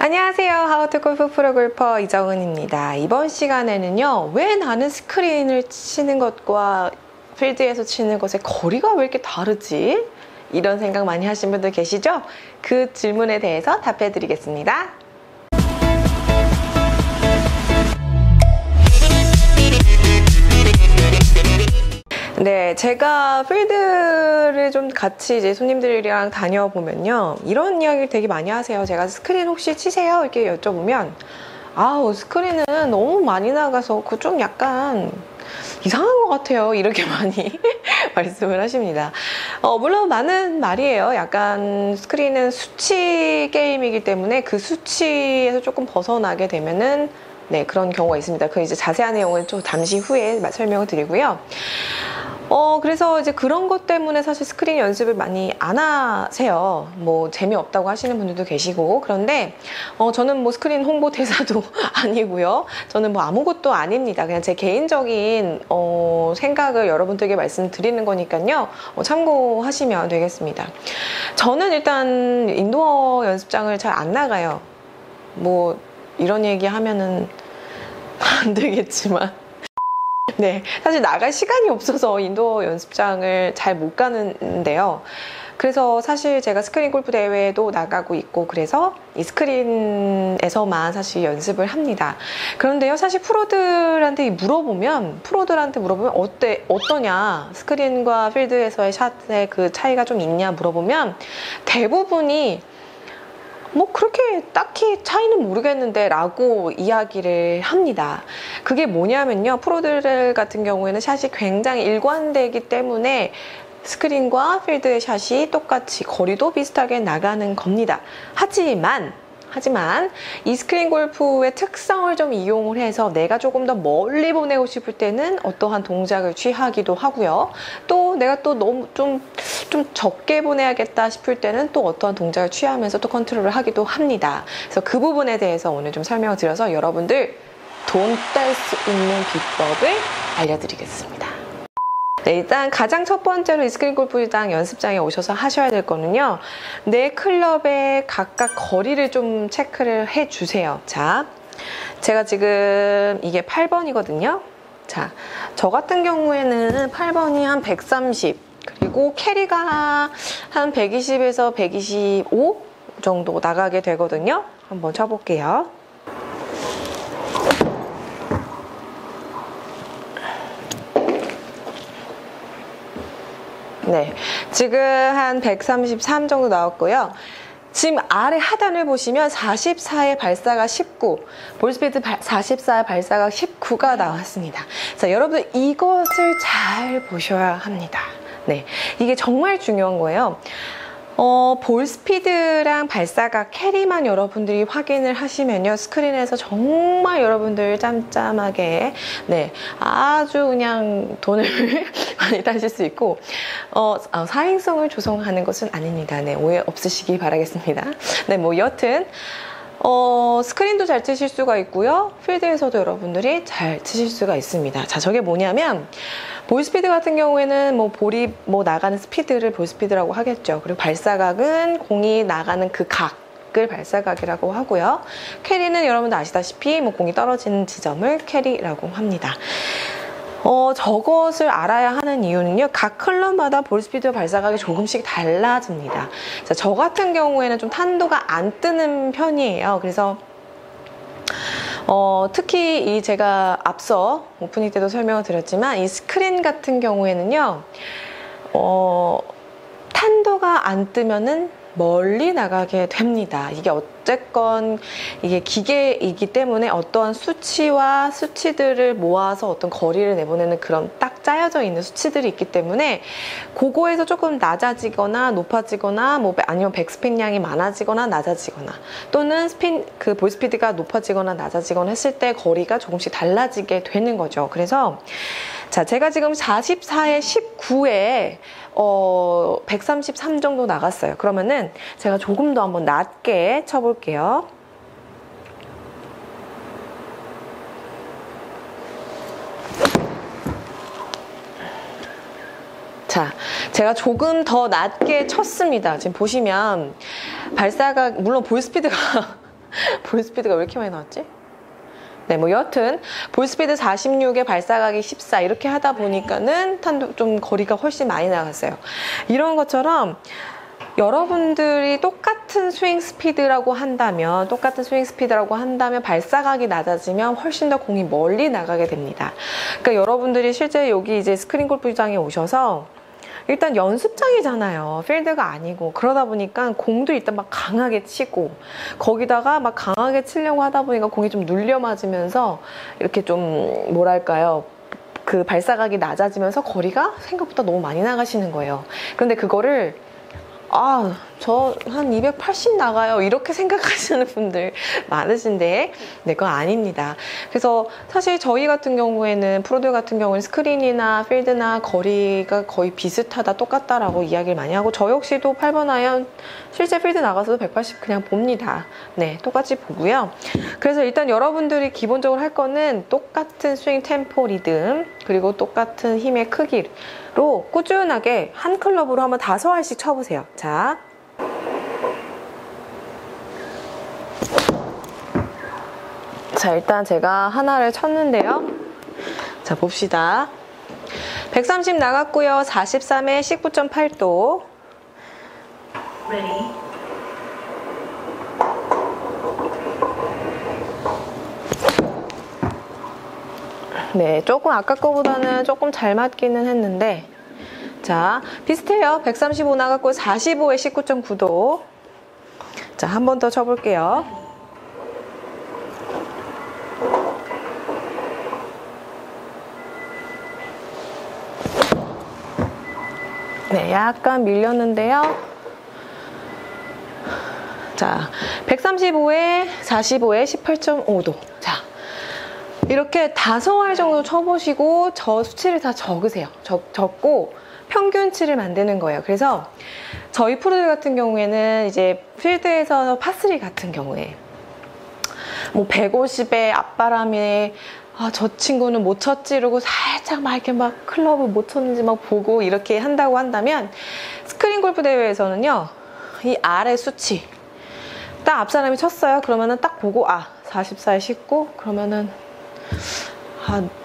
안녕하세요. 하우투 골프 프로 골퍼 이정은입니다. 이번 시간에는요, 왜 나는 스크린을 치는 것과 필드에서 치는 것의 거리가 왜 이렇게 다르지? 이런 생각 많이 하신 분들 계시죠? 그 질문에 대해서 답해 드리겠습니다. 네, 제가 필드를 좀 같이 이제 손님들이랑 다녀보면요, 이런 이야기를 되게 많이 하세요. 제가 스크린 혹시 치세요? 이렇게 여쭤보면, 아우, 스크린은 너무 많이 나가서 그 좀 약간 이상한 것 같아요. 이렇게 많이 말씀을 하십니다. 물론 많은 말이에요. 약간 스크린은 수치 게임이기 때문에 그 수치에서 조금 벗어나게 되면은 네, 그런 경우가 있습니다. 그 이제 자세한 내용은 좀 잠시 후에 설명을 드리고요. 그래서 이제 그런 것 때문에 사실 스크린 연습을 많이 안 하세요. 뭐 재미없다고 하시는 분들도 계시고. 그런데 저는 뭐 스크린 홍보대사도 아니고요. 저는 뭐 아무것도 아닙니다. 그냥 제 개인적인 생각을 여러분들에게 말씀드리는 거니까요. 참고하시면 되겠습니다. 저는 일단 인도어 연습장을 잘 안 나가요. 뭐 이런 얘기 하면은 안 되겠지만 네, 사실 나갈 시간이 없어서 인도어 연습장을 잘 못 가는데요. 그래서 사실 제가 스크린 골프 대회도 나가고 있고, 그래서 이 스크린에서만 사실 연습을 합니다. 그런데요, 사실 프로들한테 물어보면 어떠냐, 스크린과 필드에서의 샷의 그 차이가 좀 있냐 물어보면 대부분이 뭐 그렇게 딱히 차이는 모르겠는데 라고 이야기를 합니다. 그게 뭐냐면요, 프로들 같은 경우에는 샷이 굉장히 일관되기 때문에 스크린과 필드의 샷이 똑같이 거리도 비슷하게 나가는 겁니다. 하지만 이 스크린 골프의 특성을 좀 이용을 해서 내가 조금 더 멀리 보내고 싶을 때는 어떠한 동작을 취하기도 하고요. 또 내가 또 너무 좀 적게 보내야겠다 싶을 때는 또 어떠한 동작을 취하면서 또 컨트롤을 하기도 합니다. 그래서 그 부분에 대해서 오늘 좀 설명을 드려서 여러분들 돈 딸 수 있는 비법을 알려드리겠습니다. 네, 일단 가장 첫 번째로 이 스크린 골프장 연습장에 오셔서 하셔야 될 거는요, 내 클럽의 각각 거리를 좀 체크를 해 주세요. 자, 제가 지금 이게 8번이거든요. 자, 저 같은 경우에는 8번이 한 130, 그리고 캐리가 한 120에서 125 정도 나가게 되거든요. 한번 쳐볼게요. 네, 지금 한 133 정도 나왔고요. 지금 아래 하단을 보시면 44의 발사가 19, 볼스피드 44의 발사가 19가 나왔습니다. 자, 여러분들 이것을 잘 보셔야 합니다. 네, 이게 정말 중요한 거예요. 볼 스피드랑 발사각 캐리만 여러분들이 확인을 하시면요, 스크린에서 정말 여러분들 짬짬하게 네, 아주 그냥 돈을 많이 따실 수 있고, 사행성을 조성하는 것은 아닙니다. 네, 오해 없으시기 바라겠습니다. 네, 뭐 여튼 스크린도 잘 치실 수가 있고요, 필드에서도 여러분들이 잘 치실 수가 있습니다. 자, 저게 뭐냐면, 볼 스피드 같은 경우에는 뭐 볼이 뭐 나가는 스피드를 볼 스피드라고 하겠죠. 그리고 발사각은 공이 나가는 그 각을 발사각이라고 하고요. 캐리는 여러분들 아시다시피 뭐 공이 떨어지는 지점을 캐리라고 합니다. 저것을 알아야 하는 이유는요, 각 클럽마다 볼 스피드와 발사각이 조금씩 달라집니다. 자, 저 같은 경우에는 좀 탄도가 안 뜨는 편이에요. 그래서 특히 제가 앞서 오프닝 때도 설명을 드렸지만, 이 스크린 같은 경우에는요, 탄도가 안 뜨면은 멀리 나가게 됩니다. 이게 어쨌건 이게 기계이기 때문에 어떠한 수치와 수치들을 모아서 어떤 거리를 내보내는 그런 딱 짜여져 있는 수치들이 있기 때문에, 그거에서 조금 낮아지거나 높아지거나, 뭐 아니면 백스핀량이 많아지거나 낮아지거나, 또는 그 볼 스피드가 높아지거나 낮아지거나 했을 때 거리가 조금씩 달라지게 되는 거죠. 그래서 자, 제가 지금 44에 19에 133 정도 나갔어요. 그러면은 제가 조금 더 한번 낮게 쳐볼게요. 자, 제가 조금 더 낮게 쳤습니다. 지금 보시면 발사각, 물론 볼 스피드가 볼 스피드가 왜 이렇게 많이 나왔지? 네, 뭐 여튼 볼 스피드 46에 발사각이 14 이렇게 하다 보니까는 좀 거리가 훨씬 많이 나갔어요. 이런 것처럼 여러분들이 똑같은 스윙 스피드라고 한다면 발사각이 낮아지면 훨씬 더 공이 멀리 나가게 됩니다. 그러니까 여러분들이 실제 여기 이제 스크린 골프장에 오셔서 일단 연습장이잖아요. 필드가 아니고. 그러다 보니까 공도 일단 막 강하게 치고, 거기다가 막 강하게 치려고 하다 보니까 공이 좀 눌려 맞으면서 이렇게 좀 뭐랄까요, 그 발사각이 낮아지면서 거리가 생각보다 너무 많이 나가시는 거예요. 그런데 그거를 저 한 280 나가요, 이렇게 생각하시는 분들 많으신데, 네, 그건 아닙니다. 그래서 사실 저희 같은 경우에는, 프로들 같은 경우에는 스크린이나 필드나 거리가 거의 비슷하다, 똑같다라고 이야기를 많이 하고, 저 역시도 8번 아이언 실제 필드 나가서도 180 그냥 봅니다. 네, 똑같이 보고요. 그래서 일단 여러분들이 기본적으로 할 거는 똑같은 스윙 템포, 리듬, 그리고 똑같은 힘의 크기로 꾸준하게 한 클럽으로 한번 5알씩 쳐보세요. 자, 일단 제가 하나를 쳤는데요. 자, 봅시다. 130 나갔고요. 43에 19.8도. Ready. 네, 조금 아까 거보다는 조금 잘 맞기는 했는데, 자, 비슷해요. 135 나갔고 45에 19.9도. 자, 한 번 더 쳐볼게요. 네, 약간 밀렸는데요. 자, 135에 45에 18.5도. 자, 이렇게 5알 정도 쳐보시고 저 수치를 다 적으세요. 적고 평균치를 만드는 거예요. 그래서 저희 프로들 같은 경우에는 이제 필드에서 파3 같은 경우에 뭐 150에 앞바람에 저 친구는 못 쳤지 이러고 살짝 막 이렇게 막 클럽을 못 쳤는지 막 보고 이렇게 한다고 한다면, 스크린 골프 대회에서는요, 이 아래 수치 딱 앞 사람이 쳤어요. 그러면은 딱 보고 44에 19 그러면은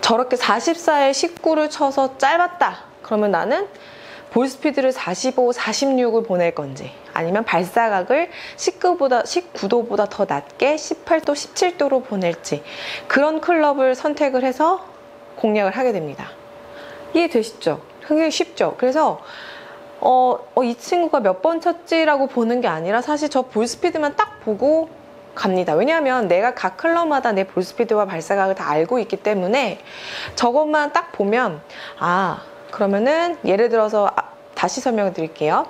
저렇게 44에 19를 쳐서 짧았다. 그러면 나는 볼 스피드를 45, 46을 보낼 건지, 아니면 발사각을 19도보다 더 낮게 18도, 17도로 보낼지, 그런 클럽을 선택을 해서 공략을 하게 됩니다. 이해되시죠? 굉장히 쉽죠? 그래서 이 친구가 몇 번 쳤지라고 보는 게 아니라 사실 저 볼 스피드만 딱 보고 갑니다. 왜냐하면 내가 각 클럽마다 내 볼 스피드와 발사각을 다 알고 있기 때문에 저것만 딱 보면 그러면은 예를 들어서 다시 설명을 드릴게요.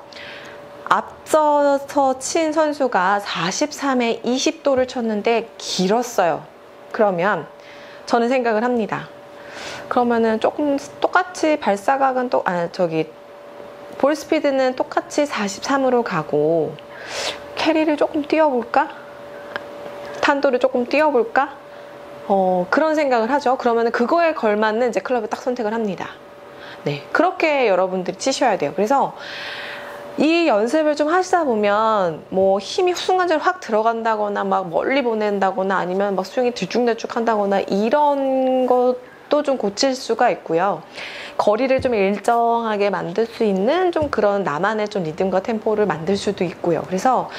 앞서서 친 선수가 43에 20도를 쳤는데 길었어요. 그러면 저는 생각을 합니다. 그러면은 조금 똑같이 발사각은 볼 스피드는 똑같이 43으로 가고 캐리를 조금 띄워볼까? 탄도를 조금 띄워볼까? 그런 생각을 하죠. 그러면은 그거에 걸맞는 이제 클럽을 딱 선택을 합니다. 네, 그렇게 여러분들이 치셔야 돼요. 그래서 이 연습을 좀 하시다 보면 뭐 힘이 순간적으로 확 들어간다거나 막 멀리 보낸다거나 아니면 막 스윙이 들쭉날쭉 한다거나 이런 것도 좀 고칠 수가 있고요. 거리를 좀 일정하게 만들 수 있는 좀 그런 나만의 좀 리듬과 템포를 만들 수도 있고요. 그래서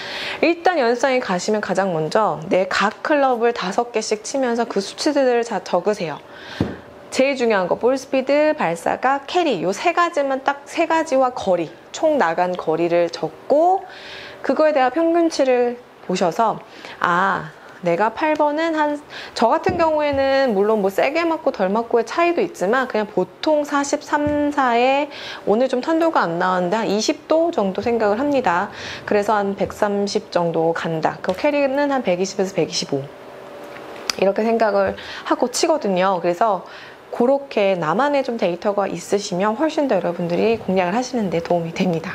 일단 연습장에 가시면 가장 먼저 내 각 클럽을 5개씩 치면서 그 수치들을 다 적으세요. 제일 중요한 거 볼 스피드, 발사각, 캐리, 요 3가지만 딱 3가지와 거리, 총 나간 거리를 적고 그거에 대한 평균치를 보셔서 내가 8번은 저 같은 경우에는 물론 뭐 세게 맞고 덜 맞고의 차이도 있지만 그냥 보통 43, 4에 오늘 좀 탄도가 안 나왔는데 한 20도 정도 생각을 합니다. 그래서 한 130 정도 간다. 그 캐리는 한 120에서 125 이렇게 생각을 하고 치거든요. 그래서 그렇게 나만의 좀 데이터가 있으시면 훨씬 더 여러분들이 공략을 하시는 데 도움이 됩니다.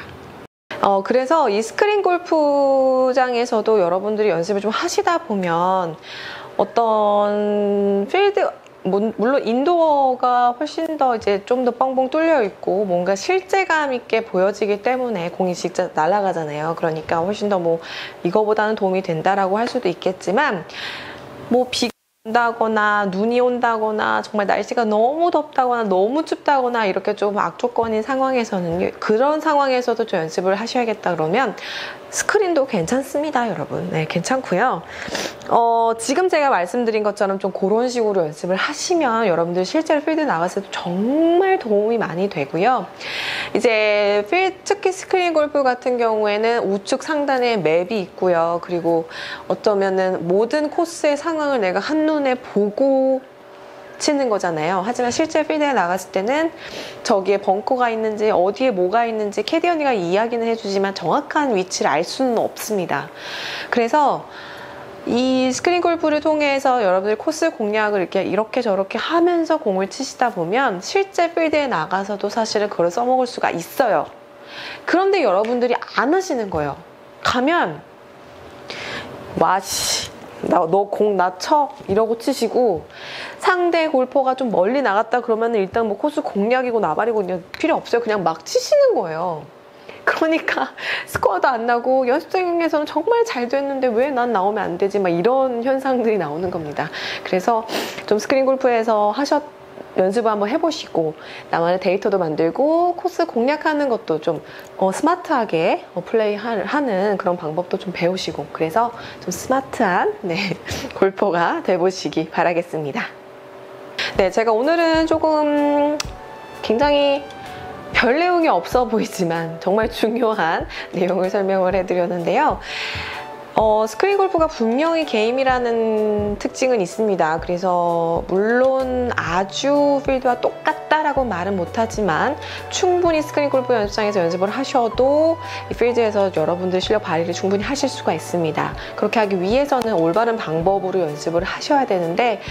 그래서 이 스크린 골프장에서도 여러분들이 연습을 좀 하시다 보면 어떤 필드 물론 인도어가 훨씬 더 이제 좀 더 뻥뻥 뚫려 있고 뭔가 실제감 있게 보여지기 때문에 공이 직접 날아가잖아요. 그러니까 훨씬 더 뭐 이거보다는 도움이 된다라고 할 수도 있겠지만, 뭐 비가 온다거나 눈이 온다거나 정말 날씨가 너무 덥다거나 너무 춥다거나 이렇게 좀 악조건인 상황에서는, 그런 상황에서도 좀 연습을 하셔야겠다 그러면 스크린도 괜찮습니다, 여러분. 네, 괜찮고요. 지금 제가 말씀드린 것처럼 좀 그런 식으로 연습을 하시면 여러분들 실제로 필드 나갔을 때 정말 도움이 많이 되고요. 이제 특히 스크린 골프 같은 경우에는 우측 상단에 맵이 있고요. 그리고 어쩌면은 모든 코스의 상황을 내가 한눈에 보고 치는 거잖아요. 하지만 실제 필드에 나갔을 때는 저기에 벙커가 있는지 어디에 뭐가 있는지 캐디 언니가 이야기는 해주지만 정확한 위치를 알 수는 없습니다. 그래서 이 스크린 골프를 통해서 여러분들 코스 공략을 이렇게 저렇게 하면서 공을 치시다 보면 실제 필드에 나가서도 사실은 그걸 써먹을 수가 있어요. 그런데 여러분들이 안 하시는 거예요. 가면 와씨 너 공 나 쳐 이러고 치시고, 상대 골퍼가 좀 멀리 나갔다 그러면 일단 뭐 코스 공략이고 나발이고 필요 없어요. 그냥 막 치시는 거예요. 그러니까 스코어도 안 나고 연습생에서는 정말 잘 됐는데 왜 난 나오면 안 되지, 막 이런 현상들이 나오는 겁니다. 그래서 좀 스크린 골프에서 연습을 한번 해보시고 나만의 데이터도 만들고 코스 공략하는 것도 좀 스마트하게 플레이하는 그런 방법도 좀 배우시고, 그래서 좀 스마트한 골퍼가 돼보시기 바라겠습니다. 네, 제가 오늘은 조금 굉장히 별 내용이 없어 보이지만 정말 중요한 내용을 설명을 해드렸는데요. 스크린 골프가 분명히 게임이라는 특징은 있습니다. 그래서 물론 아주 필드와 똑같다라고 말은 못하지만 충분히 스크린 골프 연습장에서 연습을 하셔도 이 필드에서 여러분들 실력 발휘를 충분히 하실 수가 있습니다. 그렇게 하기 위해서는 올바른 방법으로 연습을 하셔야 되는데,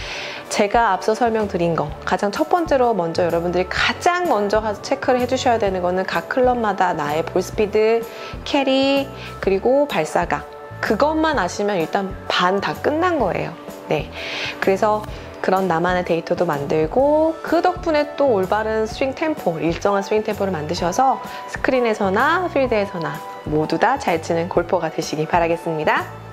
제가 앞서 설명드린 거 가장 첫 번째로 먼저 여러분들이 가장 먼저 체크를 해주셔야 되는 거는 각 클럽마다 나의 볼 스피드, 캐리, 그리고 발사각, 그것만 아시면 일단 반 다 끝난 거예요. 네, 그래서 그런 나만의 데이터도 만들고 그 덕분에 또 올바른 스윙 템포, 일정한 스윙 템포를 만드셔서 스크린에서나 필드에서나 모두 다 잘 치는 골퍼가 되시기 바라겠습니다.